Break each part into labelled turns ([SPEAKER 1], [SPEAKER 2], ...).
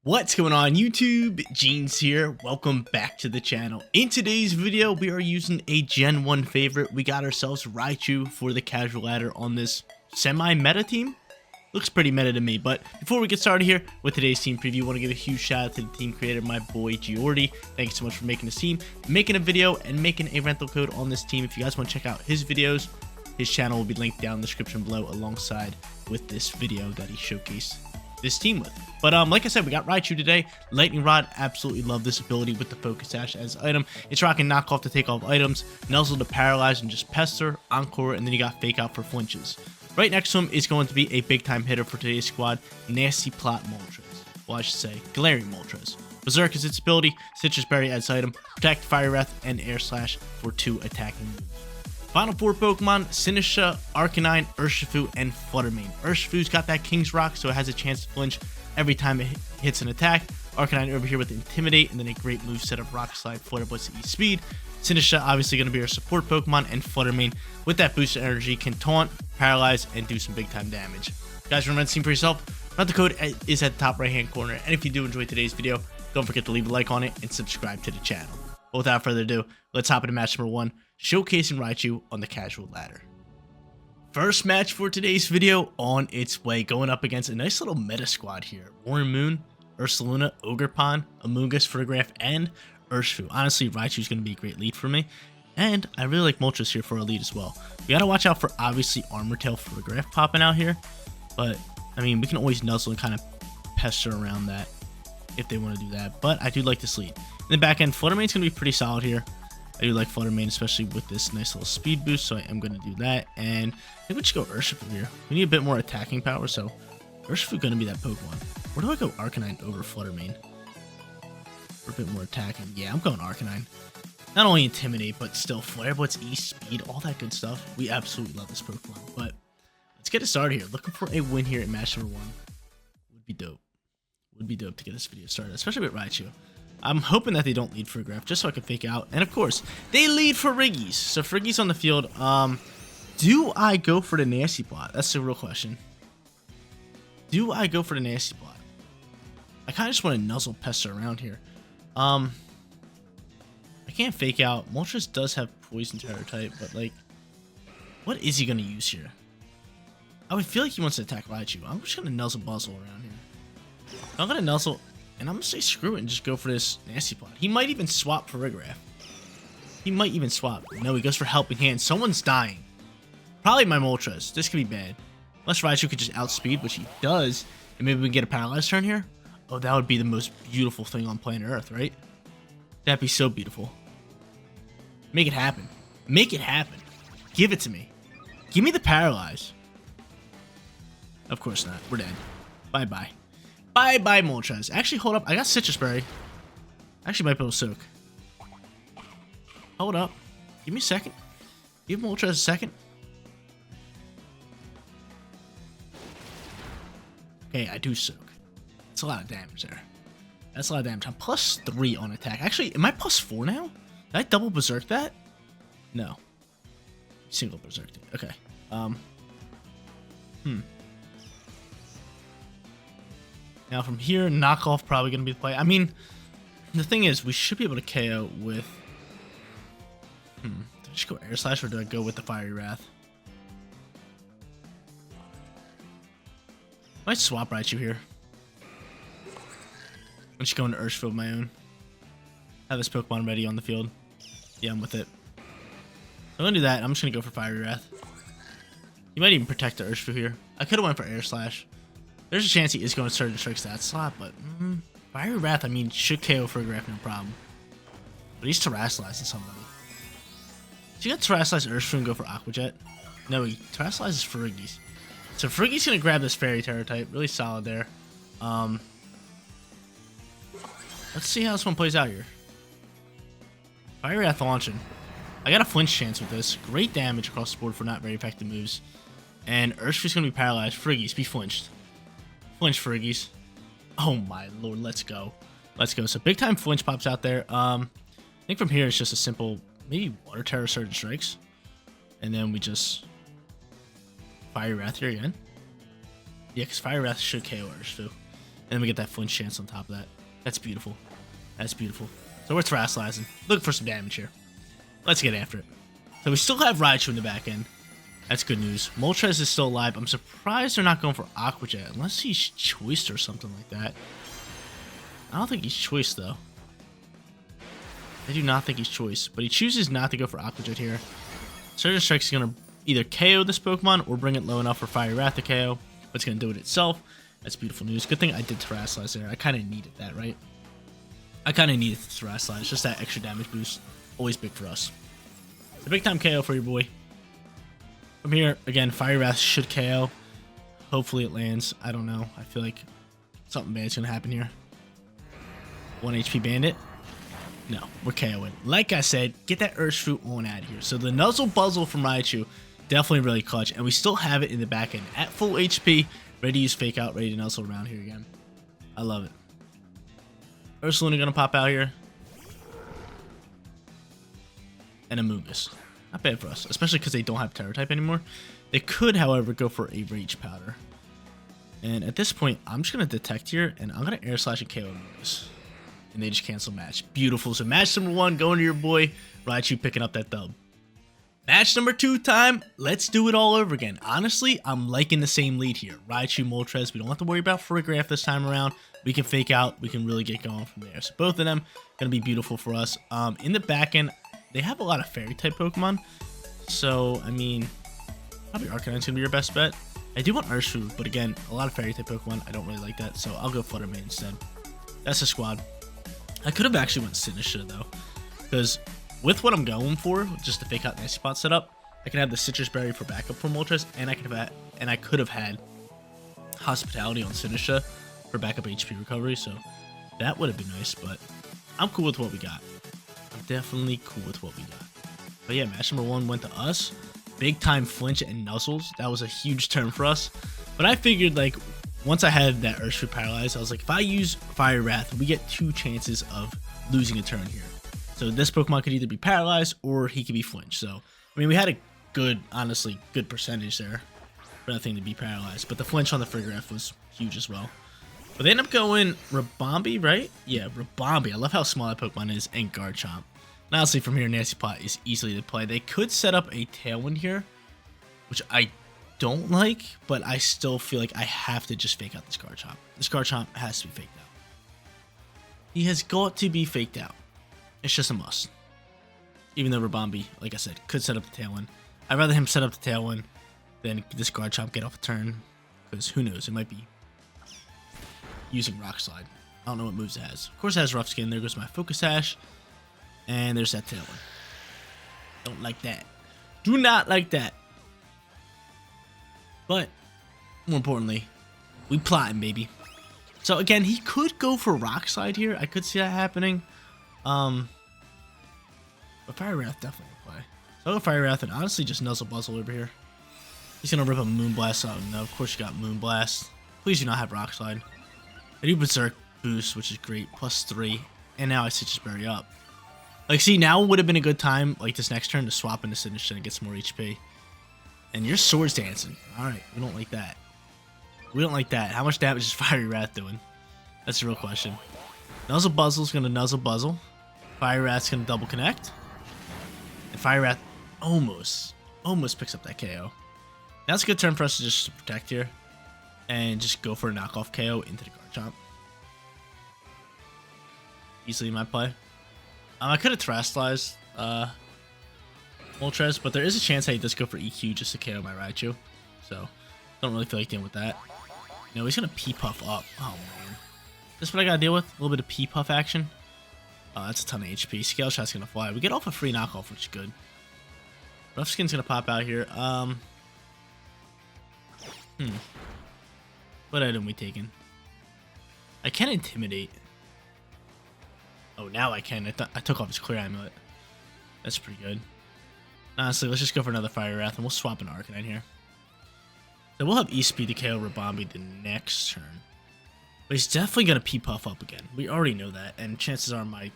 [SPEAKER 1] What's going on YouTube? Jeans here. Welcome back to the channel. In today's video, we are using a Gen 1 favorite. We got ourselves Raichu for the casual ladder on this semi-meta team. Looks pretty meta to me, but before we get started here with today's team preview, I want to give a huge shout out to the team creator, my boy Giordi. Thank you so much for making this team, making a video, and making a rental code on this team. If you guys want to check out his videos, his channel will be linked down in the description below alongside with this video that he showcased this team with. But like I said, we got Raichu today. Lightning Rod, absolutely love this ability with the Focus Sash as item. It's rocking Knockoff to take off items, Nuzzle to paralyze and just pester, Encore, and then you got Fake Out for flinches. Right next to him is going to be a big time hitter for today's squad, Nasty Plot Moltres. Well, I should say Galarian Moltres. Berserk is its ability, Citrus Berry as item, Protect, Fire Breath, and Air Slash for 2 attacking moves. Final 4 Pokemon, Sinistcha, Arcanine, Urshifu, and Fluttermane. Urshifu's got that King's Rock, so it has a chance to flinch every time it hits an attack. Arcanine over here with Intimidate, and then a great moveset of Rock Slide, Flutter Blitz, and Speed. Sinistcha obviously going to be our support Pokemon, and Fluttermane with that boost of energy can taunt, paralyze, and do some big time damage. Guys, remember to see for yourself. The code is at the top right hand corner, and if you do enjoy today's video, don't forget to leave a like on it and subscribe to the channel. But without further ado, let's hop into match number 1, showcasing Raichu on the casual ladder. First match for today's video on its way, going up against a nice little meta squad here. Warren Moon, Ursaluna, Ogerpon, Amoonguss, Photograph, and Urshifu. Honestly, Raichu's going to be a great lead for me, and I really like Moltres here for a lead as well. We got to watch out for, obviously, Armor Tail Photograph popping out here, but, I mean, we can always nuzzle and kind of pester around that if they want to do that, but I do like this lead. In the back end, Fluttermane's going to be pretty solid here. I do like Fluttermane, especially with this nice little speed boost, so I am going to do that. And I think we should go Urshifu here. We need a bit more attacking power, so Urshifu going to be that Pokemon. Where do I go Arcanine over Fluttermane? For a bit more attacking. Yeah, I'm going Arcanine. Not only Intimidate, but still Flare Blitz, E-Speed, all that good stuff. We absolutely love this Pokemon. But let's get it started here. Looking for a win here at match number 1. Would be dope. Would be dope to get this video started, especially with Raichu. I'm hoping that they don't lead for a graph, just so I can fake out. And of course, they lead for Riggies. So Friggy's on the field. Do I go for the Nasty Plot? That's the real question. Do I go for the Nasty Plot? I kind of just want to nuzzle pester around here. I can't fake out. Moltres does have Poison Terror type, but like, what is he going to use here? I would feel like he wants to attack Raichu. I'm just going to nuzzle buzzle around here. I'm going to nuzzle, and I'm going to say screw it and just go for this Nasty Plot. He might even swap for Rigraph. He might even swap. No, he goes for Helping Hand. Someone's dying. Probably my Moltres. This could be bad. Unless Raichu could just outspeed, which he does, and maybe we can get a Paralyzed turn here. Oh, that would be the most beautiful thing on planet Earth, right? That'd be so beautiful. Make it happen. Make it happen. Give it to me. Give me the Paralyze. Of course not. We're dead. Bye-bye. Bye-bye, Moltres. Actually, hold up. I got Citrus Berry. Actually, might be able to soak. Hold up. Give me a second. Give Moltres a second. Okay, I do soak. That's a lot of damage there. That's a lot of damage. I'm +3 on attack. Actually, am I +4 now? Did I double Berserk that? No. Single Berserk it. Okay. Now from here, Knockoff probably going to be the play. I mean, the thing is, we should be able to KO with... Do I just go Air Slash or do I go with the Fiery Wrath? I might swap Raichu here. I'm just going to Urshifu of my own. Have this Pokemon ready on the field. Yeah, I'm with it. I'm going to do that. I'm just going to go for Fiery Wrath. You might even protect the Urshifu here. I could have went for Air Slash. There's a chance he is going to Surge and Strike that slot, but Fiery Wrath, I mean, should KO for a graph, no problem. But he's Terrasalizing somebody. So you got Terrasilize Urshifu and go for Aqua Jet? No, he Terrasalizes Friggies. So Friggy's going to grab this Fairy Terror type. Really solid there. Let's see how this one plays out here. Fire Wrath launching. I got a flinch chance with this. Great damage across the board for not very effective moves. And Urshifu's going to be paralyzed. Friggies, be flinched. Flinch, Friggies. Oh my lord, let's go. Let's go. So big time flinch pops out there. I think from here it's just a simple, maybe Water Terror, Surge and Strikes. And then we just Fire Wrath here again. Yeah, because Fire Wrath should KO Urshifu. And then we get that flinch chance on top of that. That's beautiful. That's beautiful. So we're Terraslizing. Looking for some damage here. Let's get after it. So we still have Raichu in the back end. That's good news. Moltres is still alive. I'm surprised they're not going for Aqua Jet, unless he's choiced or something like that. I don't think he's choiced, though. I do not think he's choiced, but he chooses not to go for Aqua Jet here. Surge Strike is going to either KO this Pokemon or bring it low enough for Fire Wrath to KO, but it's going to do it itself. That's beautiful news. Good thing I did Terrasilize there. I kind of needed that, right? I kind of needed the Terrasilize. Just that extra damage boost. Always big for us. It's a big time KO for your boy. From here, again, Fire Wrath should KO. Hopefully it lands. I don't know. I feel like something bad's going to happen here. 1 HP Bandit. No, we're KOing. Like I said, get that Urshifu on out of here. So the Nuzzle Buzzle from Raichu, definitely really clutch. And we still have it in the back end at full HP. Ready to use Fake Out, ready to Nuzzle around here again. I love it. Ursaluna going to pop out here. And a Amoonguss. Not bad for us, especially because they don't have Terror type anymore. They could, however, go for a Rage Powder. And at this point, I'm just going to Detect here, and I'm going to Air Slash and KO Amoonguss. And they just cancel match. Beautiful. So match number 1 going to your boy Raichu picking up that dub. Match number 2 time. Let's do it all over again. Honestly, I'm liking the same lead here. Raichu, Moltres. We don't have to worry about Farigiraf this time around. We can Fake Out. We can really get going from there. So both of them going to be beautiful for us. In the back end, they have a lot of Fairy type Pokemon. So, I mean, probably Arcanine's going to be your best bet. I do want Urshifu, but again, a lot of Fairy type Pokemon. I don't really like that. So I'll go Fluttermane instead. That's the squad. I could have actually went Sinistcha though, because with what I'm going for, just to Fake Out Nasty Spot setup, I can have the Citrus Berry for backup for Moltres, and I could have had Hospitality on Sinistcha for backup HP recovery. So that would have been nice, but I'm cool with what we got. I'm definitely cool with what we got. But yeah, match number 1 went to us. Big time flinch and Nuzzles. That was a huge turn for us. But I figured like, once I had that Urshifu paralyzed, I was like, if I use Fire Wrath, we get 2 chances of losing a turn here. So this Pokemon could either be paralyzed or he could be flinched. So, I mean, we had a good, honestly, good percentage there for that thing to be paralyzed. But the flinch on the Farigiraf was huge as well. But they end up going Rabombi, right? Yeah, Rabombi. I love how small that Pokemon is, and Garchomp. And honestly, from here, Nasty Plot is easily to play. They could set up a Tailwind here, which I don't like, but I still feel like I have to just Fake Out this Garchomp. This Garchomp has to be faked out. He has got to be faked out. It's just a must. Even though Rabombi, like I said, could set up the Tailwind. I'd rather him set up the Tailwind than this Garchomp get off a turn, because who knows, it might be using Rock Slide. I don't know what moves it has. Of course it has Rough Skin. There goes my Focus Sash. And there's that Tailwind. Don't like that. Do not like that. But, more importantly, we plotting, baby. So, again, he could go for Rock Slide here. I could see that happening. But Fire Wrath definitely will play. So I'll go Fire Wrath and honestly just Nuzzle Buzzle over here. He's going to rip a Moonblast out. No, of course you got Moonblast. Please do not have Rock Slide. I do Berserk Boost, which is great. +3. And now I Citrus Berry up. Like, see, now would have been a good time, like this next turn, to swap into Sinistcha and get some more HP. And you're Swords Dancing. Alright, we don't like that. We don't like that. How much damage is Fiery Wrath doing? That's the real question. Nuzzle Buzzle's going to Nuzzle Buzzle. Fire Wrath's going to double connect. And Fire Wrath almost picks up that KO. Now it's a good turn for us to just protect here. And just go for a knockoff KO into the Garchomp. Easily my play. I could have Terastallized Moltres, but there is a chance that he does go for EQ just to KO my Raichu. So, don't really feel like dealing with that. No, he's going to P-Puff up. Oh, man. This is what I got to deal with? A little bit of P-Puff action. That's a ton of HP. Scale Shot's going to fly. We get off a free knockoff, which is good. Rough Skin's going to pop out here. What item we taking? I can Intimidate. Oh, now I can. I took off his Clear Amulet. That's pretty good. Honestly, let's just go for another Fire Wrath, and we'll swap an Arcanine here. So we'll have E-Speed to KO Rabombi the next turn. But he's definitely going to P-Puff up again. We already know that, and chances are my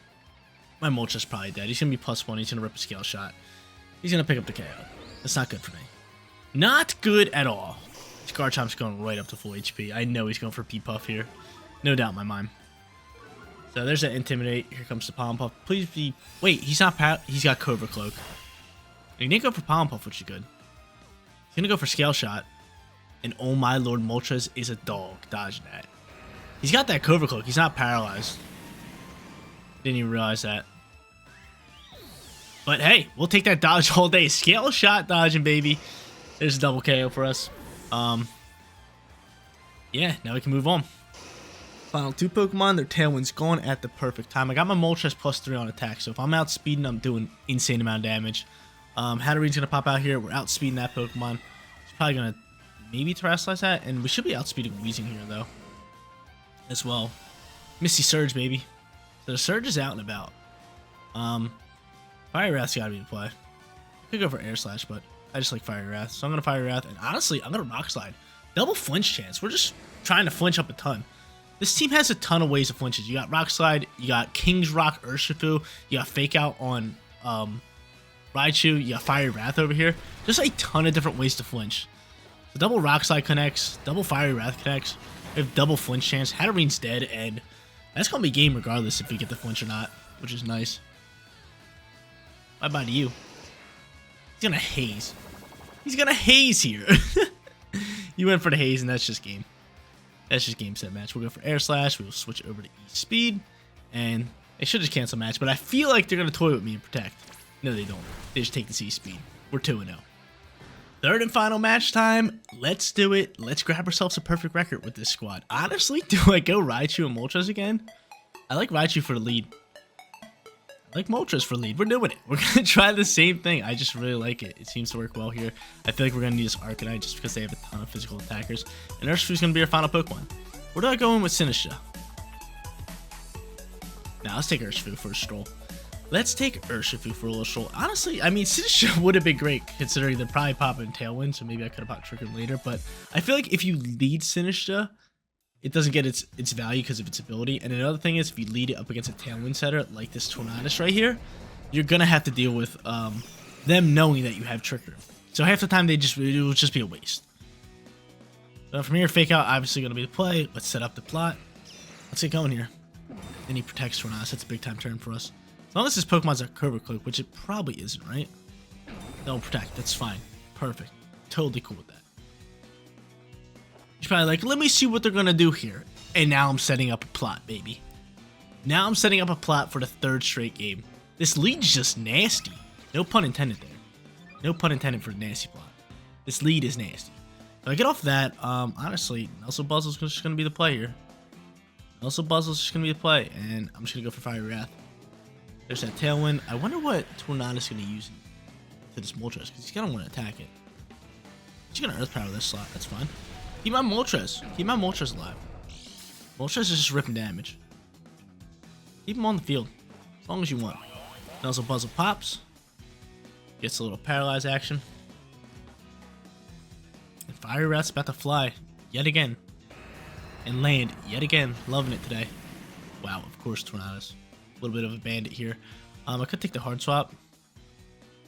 [SPEAKER 1] Moltres probably dead. He's going to be +1. He's going to rip a Scale Shot. He's going to pick up the KO. That's not good for me. Not good at all. This Garchomp's going right up to full HP. I know he's going for P-Puff here. No doubt in my mind. So there's that Intimidate. Here comes the Pollen Puff. Please be... Wait, he's not... He's got Cobra Cloak. He didn't go for Pollen Puff, which is good. He's going to go for Scale Shot. And oh my lord, Moltres is a dog. Dodge that. He's got that Cobra Cloak. He's not paralyzed. Didn't even realize that. But hey, we'll take that dodge all day. Scale Shot dodging, baby. There's a double KO for us. Yeah, now we can move on. Final 2 Pokemon, their Tailwind's gone at the perfect time. I got my Moltres +3 on attack, so if I'm outspeeding, I'm doing insane amount of damage. Hatterene's going to pop out here. We're outspeeding that Pokemon. He's probably going to maybe Terrasilize that, and we should be outspeeding Weezing here, though, as well. Misty Surge, baby. So the Surge is out and about. Fire Wrath's got to be the play. I could go for Air Slash, but I just like Fire Wrath. So I'm going to Fire Wrath, and honestly, I'm going to Rock Slide. Double flinch chance. We're just trying to flinch up a ton. This team has a ton of ways to flinches. You got Rock Slide, you got King's Rock Urshifu, you got Fake Out on Raichu, you got Fire Wrath over here. Just a ton of different ways to flinch. So double Rock Slide connects, double Fire Wrath connects, we have double flinch chance. Hatterene's dead, and that's going to be game regardless if we get the flinch or not, which is nice. Bye-bye to you. He's going to haze. He's going to haze here. You went for the haze, and that's just game. That's just game set match. We'll go for Air Slash. We will switch over to E-Speed. And they should just cancel match, but I feel like they're going to toy with me and protect. No, they don't. They just take the C-Speed. We're 2-0. Third and final match time. Let's do it. Let's grab ourselves a perfect record with this squad. Honestly, do I go Raichu and Moltres again? I like Raichu for the lead. I like Moltres for lead. We're doing it. We're going to try the same thing. I just really like it. It seems to work well here. I feel like we're going to need this Arcanine just because they have a ton of physical attackers. And Urshifu's going to be our final Pokemon. Where do I go in with Sinistcha? Now, let's take Urshifu for a stroll. Let's take Urshifu for a little stroll. Honestly, I mean, Sinistcha would have been great considering they're probably popping Tailwind, so maybe I could have popped Trick Room later. But I feel like if you lead Sinistcha, it doesn't get its value because of its ability. And another thing is, if you lead it up against a Tailwind setter like this Tornadus right here, you're going to have to deal with them knowing that you have Trick Room. So half the time, it will just be a waste. So from here, Fake Out obviously going to be the play. Let's set up the plot. Let's get going here. Then he protects Tornadus. That's a big time turn for us. As long as this Pokemon's a Cobra Cloak, which it probably isn't, right? They'll protect. That's fine. Perfect. Totally cool with that. He's probably like, let me see what they're going to do here. And now I'm setting up a plot, baby. Now I'm setting up a plot for the third straight game. This lead's just nasty. No pun intended there. No pun intended for the nasty plot. This lead is nasty. So I get off that. Honestly, Nelson Buzzle's just going to be the play here. Nelson Buzzle's just going to be the play. And I'm just going to go for Fire Wrath. There's that Tailwind. I wonder what Tornadus is going to use to this Moltres, because he's going to want to attack it. He's going to Earth Power this slot. That's fine. Keep my Moltres. Keep my Moltres alive. Moltres is just ripping damage. Keep him on the field. As long as you want. Nuzzle Buzzle pops. Gets a little paralyzed action. And Fire Wrath's about to fly. Yet again. And land. Yet again. Loving it today. Wow, of course, Tornadus. A little bit of a bandit here. I could take the hard swap.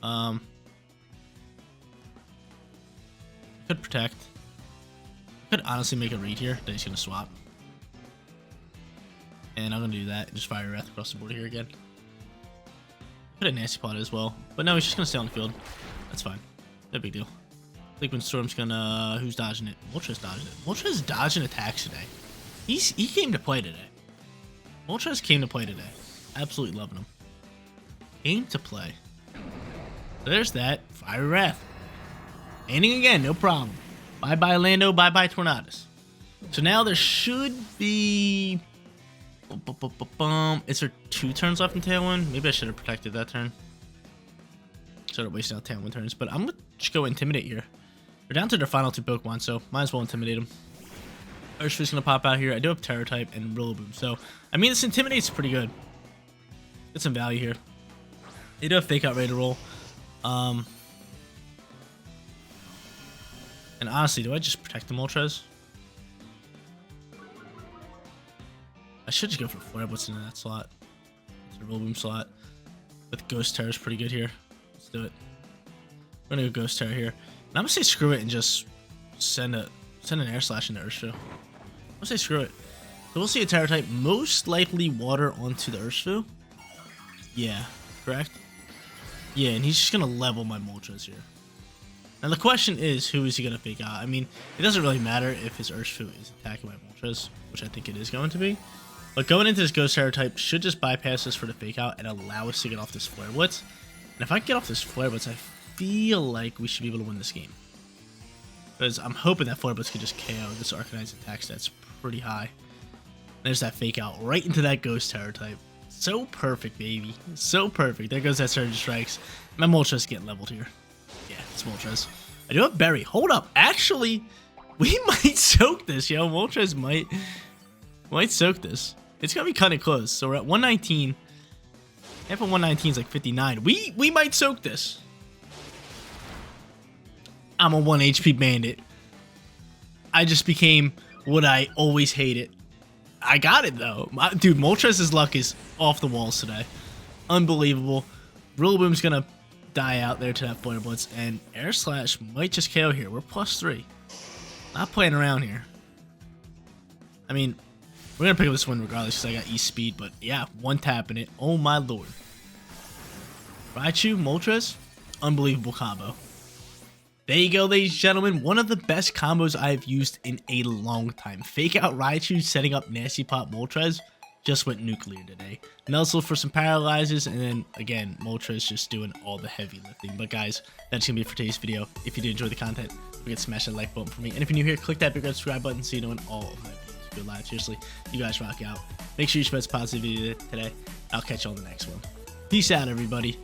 [SPEAKER 1] I could protect. I could honestly make a read here that he's going to swap. And I'm going to do that and just Fire Wrath across the board here again. Could have Nasty Plot as well. But no, he's just going to stay on the field. That's fine. No big deal. Liquid Storm's going to... Who's dodging it? Moltres dodging it. Moltres dodging attacks today. He came to play today. Moltres came to play today. Absolutely loving him. Came to play. So there's that. Fire Wrath. Landing again, no problem. Bye-bye Lando, bye-bye Tornadus. So now there should be... Is there 2 turns left in Tailwind? Maybe I should have protected that turn. Should have wasted out Tailwind turns. But I'm going to just go Intimidate here. They're down to their final 2 Pokemon, so might as well Intimidate them. Urshifu's going to pop out here. I do have Terror type and Rillaboom. So, I mean, this Intimidate's pretty good. Get some value here. They do have Fake Out ready to roll. And honestly, do I just protect the Moltres? I should just go for Flare Blitz in that slot. It's a Rillaboom slot. But Ghost Terror is pretty good here. Let's do it. We're going to go Ghost Terror here. And I'm going to say screw it and just send an Air Slash into Urshifu. I'm going to say screw it. So we'll see a Terra type, most likely water onto the Urshifu. Yeah, correct? Yeah, and he's just going to level my Moltres here. Now the question is, who is he going to fake out? I mean, it doesn't really matter if his Urshifu is attacking my Moltres, which I think it is going to be. But going into this Ghost Terra type should just bypass us for the fake out and allow us to get off this Flare Blitz. And if I get off this Flare Blitz, I feel like we should be able to win this game. Because I'm hoping that Flare Blitz could just KO this Arcanine attack stats pretty high. There's that fake out right into that Ghost Terra type. So perfect, baby. So perfect. There goes that Surge Strikes. My Moltres getting leveled here. Yeah, it's Moltres. I do have Berry. Hold up. Actually, we might soak this, yo. Moltres might soak this. It's going to be kind of close. So we're at 119. Half of 119 is like 59. We might soak this. I'm a 1 HP bandit. I just became what I always hated. I got it, though. Dude, Moltres' luck is off the walls today. Unbelievable. Rillaboom's going to die out there to that Flare Blitz. And Air Slash might just KO here. We're +3. Not playing around here. I mean, we're going to pick up this one regardless because I got E-Speed. But yeah, one tap in it. Oh, my lord. Raichu, Moltres, unbelievable combo. There you go, ladies and gentlemen. One of the best combos I've used in a long time. Fake out Raichu, setting up Nasty Pop Moltres. Just went nuclear today. Nuzzle for some paralyzes, and then, again, Moltres just doing all the heavy lifting. But guys, that's going to be it for today's video. If you did enjoy the content, don't forget to smash that like button for me. And if you're new here, click that big red subscribe button so you know when all of my videos go live. Seriously, you guys rock out. Make sure you spread positivity today. I'll catch you on the next one. Peace out, everybody.